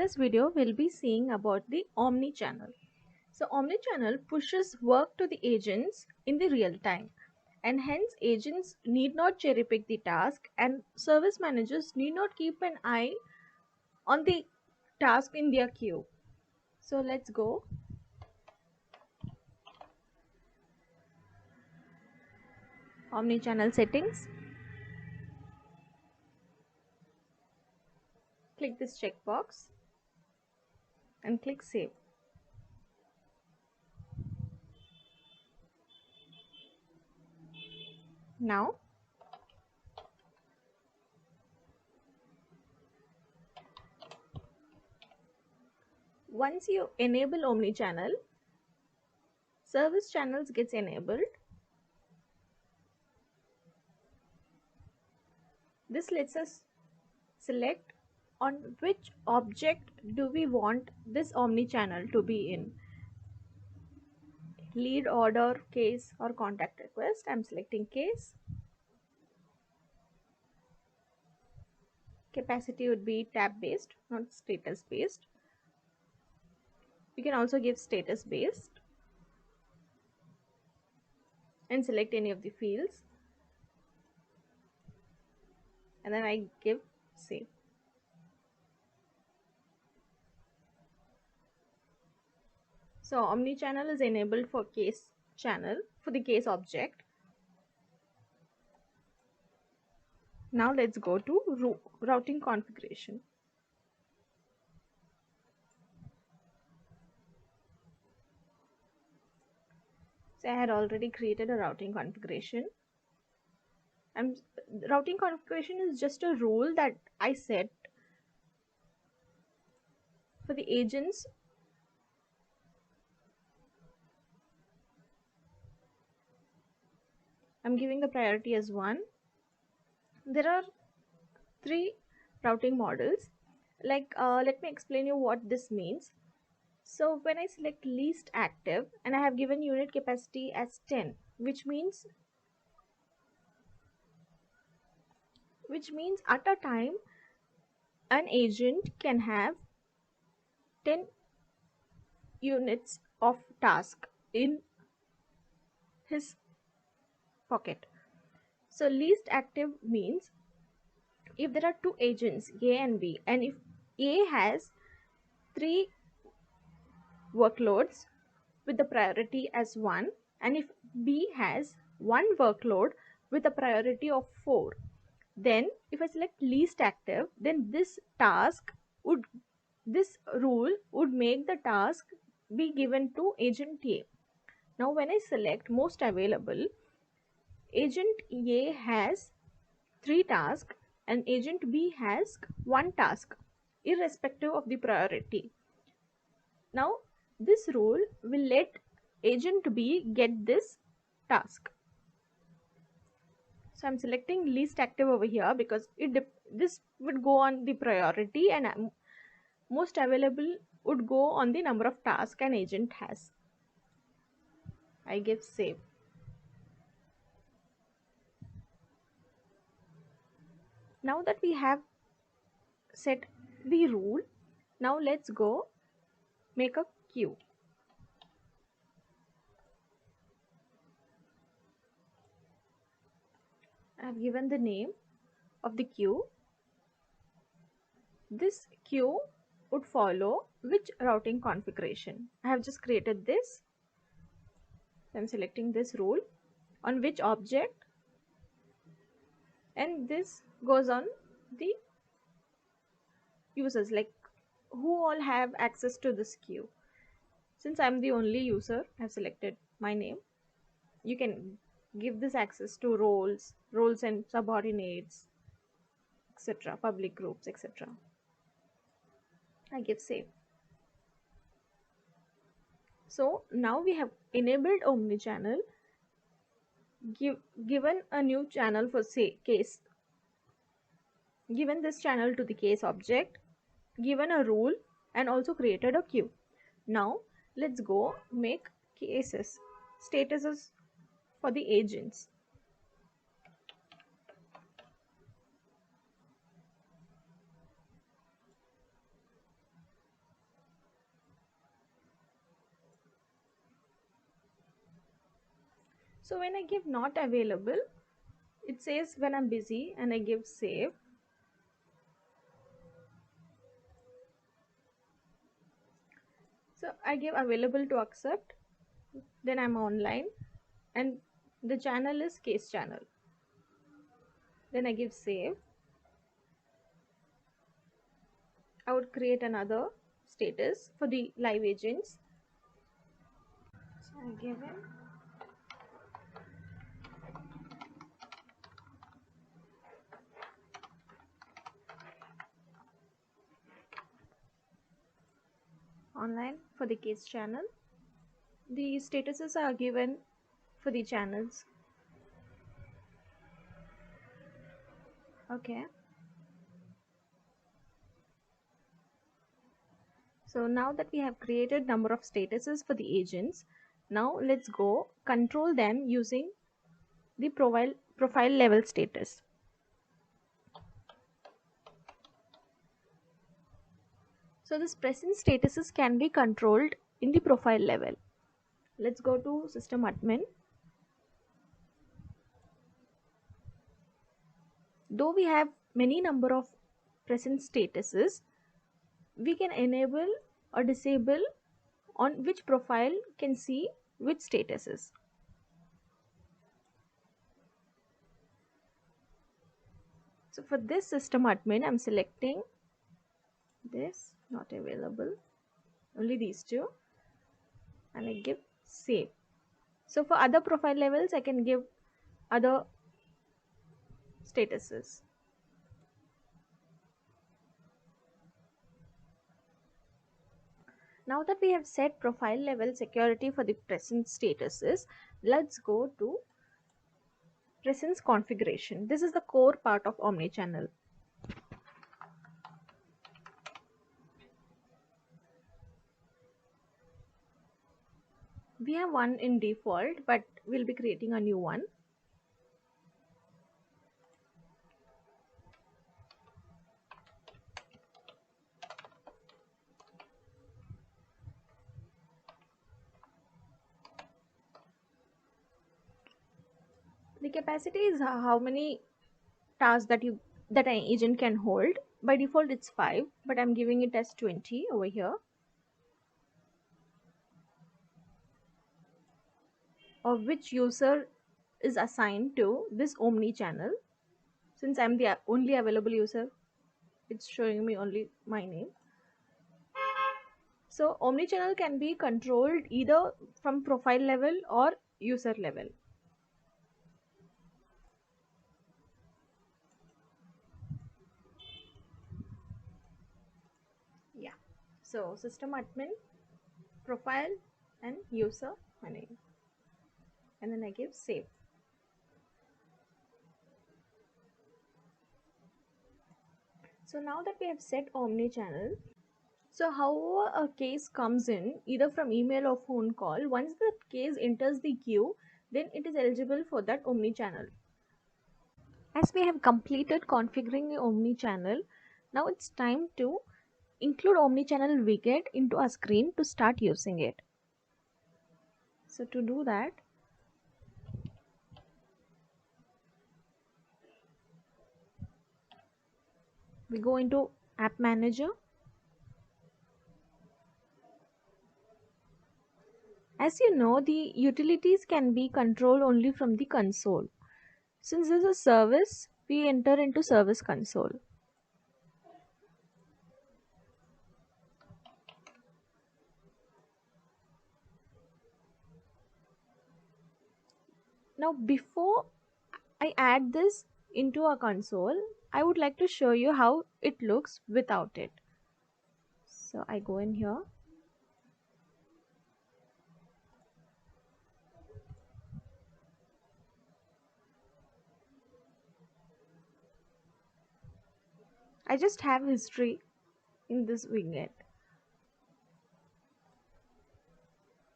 this video, we'll be seeing about the omni-channel. So omni-channel pushes work to the agents in the real time, and hence agents need not cherry pick the task, and service managers need not keep an eye on the task in their queue. So let's go. Omni-channel settings. Click this checkbox and click save. Now once you enable omni-channel, service channels gets enabled. This lets us select on which object do we want this omni-channel to be in. Lead, order, case or contact request. I'm selecting case. Capacity would be tab based, not status based. You can also give status based and select any of the fields, and then I give save. So omni-channel is enabled for case channel, for the case object. Now let's go to routing configuration. So I had already created a routing configuration. Routing configuration is just a rule that I set for the agents I'm giving the priority as 1. There are 3 routing models. Let me explain you what this means. So when I select least active and I have given unit capacity as 10, which means at a time an agent can have 10 units of task in his pocket. So least active means if there are 2 agents A and B, and if A has 3 workloads with the priority as 1, and if B has 1 workload with a priority of 4, then if I select least active, then this rule would make the task be given to agent A. Now when I select most available, agent A has 3 tasks and agent B has 1 task irrespective of the priority. Now this rule will let agent B get this task. So I'm selecting least active over here because this would go on the priority, and most available would go on the number of tasks an agent has. I give save. Now that we have set the rule, now let's go make a queue. I have given the name of the queue. This queue would follow which routing configuration? I have just created this. I'm selecting this rule on which object, and this goes on the users, like who all have access to this queue. Since I'm the only user, I've selected my name. You can give this access to roles and subordinates, etc., public groups, etc. I give save. So now we have enabled omni-channel, given a new channel for say case, given this channel to the case object, given a rule, and also created a queue. Now let's go make cases, statuses for the agents. So when I give not available, it says when I'm busy, and I give save. So I give available to accept, then I'm online, and the channel is case channel. Then I give save. I would create another status for the live agents. So I give him online for the case channel. The statuses are given for the channels. Okay. So now that we have created number of statuses for the agents, now let's go control them using the profile level status. So this present statuses can be controlled in the profile level. Let's go to system admin. Though we have many number of present statuses, we can enable or disable on which profile can see which statuses. So for this system admin, I'm selecting this, not available, only these two, and I give save. So for other profile levels, I can give other statuses. Now that we have set profile level security for the present statuses, let's go to presence configuration. This is the core part of omnichannel. We have one in default, but we'll be creating a new one. The capacity is how many tasks that an agent can hold. By default it's 5, but I'm giving it as 20 over here. Of which user is assigned to this omni channel. Since I'm the only available user, it's showing me only my name. So omni channel can be controlled either from profile level or user level. Yeah. So system admin, profile, and user my name, and then I give save. So now that we have set omni-channel, so how a case comes in either from email or phone call, once the case enters the queue, then it is eligible for that omni-channel. As we have completed configuring the omni-channel, now it's time to include omni-channel widget into our screen to start using it. So to do that, we go into App Manager. As you know, the utilities can be controlled only from the console. Since this is a service, we enter into Service Console. Now before I add this into a console, I would like to show you how it looks without it. So I go in here. I just have history in this widget.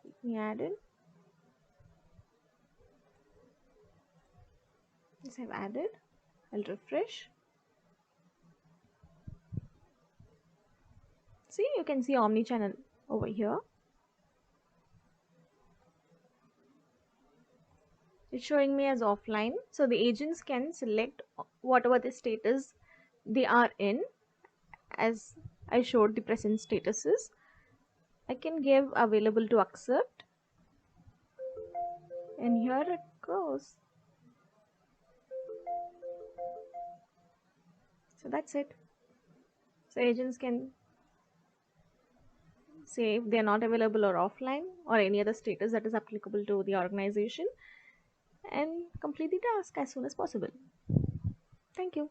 Let me add in. Yes, I've added. I'll refresh. See, you can see omni-channel over here. It's showing me as offline. So the agents can select whatever the status they are in, as I showed the present statuses. I can give available to accept, and here it goes. So that's it. So agents can say if they're not available or offline or any other status that is applicable to the organization, and complete the task as soon as possible. Thank you.